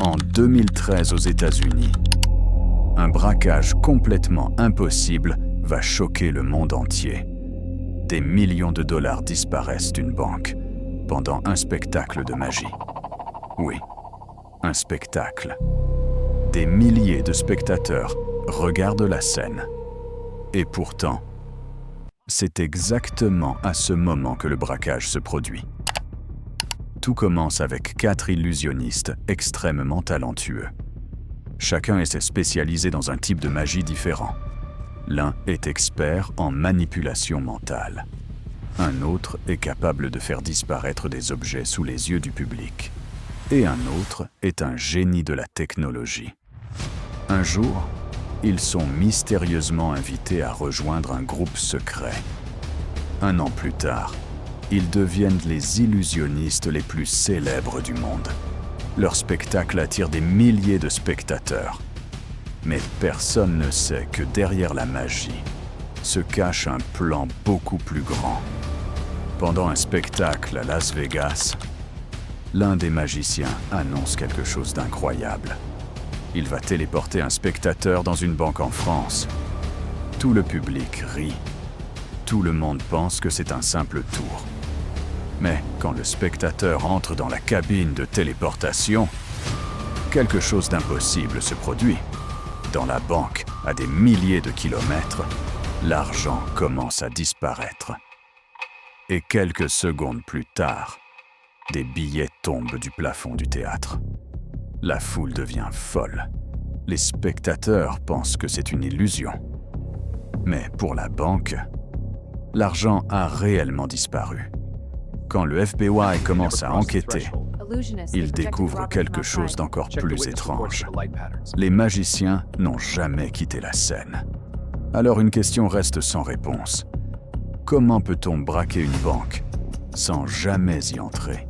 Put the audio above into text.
En 2013 aux États-Unis, un braquage complètement impossible va choquer le monde entier. Des millions de dollars disparaissent d'une banque pendant un spectacle de magie. Oui, un spectacle. Des milliers de spectateurs regardent la scène. Et pourtant, c'est exactement à ce moment que le braquage se produit. Tout commence avec 4 illusionnistes extrêmement talentueux. Chacun essaie spécialisé dans un type de magie différent. L'un est expert en manipulation mentale. Un autre est capable de faire disparaître des objets sous les yeux du public. Et un autre est un génie de la technologie. Un jour, ils sont mystérieusement invités à rejoindre un groupe secret. Un an plus tard, ils deviennent les illusionnistes les plus célèbres du monde. Leur spectacle attire des milliers de spectateurs. Mais personne ne sait que derrière la magie se cache un plan beaucoup plus grand. Pendant un spectacle à Las Vegas, l'un des magiciens annonce quelque chose d'incroyable. Il va téléporter un spectateur dans une banque en France. Tout le public rit. Tout le monde pense que c'est un simple tour. Mais quand le spectateur entre dans la cabine de téléportation, quelque chose d'impossible se produit. Dans la banque, à des milliers de kilomètres, l'argent commence à disparaître. Et quelques secondes plus tard, des billets tombent du plafond du théâtre. La foule devient folle. Les spectateurs pensent que c'est une illusion. Mais pour la banque, l'argent a réellement disparu. Quand le FBI commence à enquêter, il découvre quelque chose d'encore plus étrange. Les magiciens n'ont jamais quitté la scène. Alors une question reste sans réponse. Comment peut-on braquer une banque sans jamais y entrer ?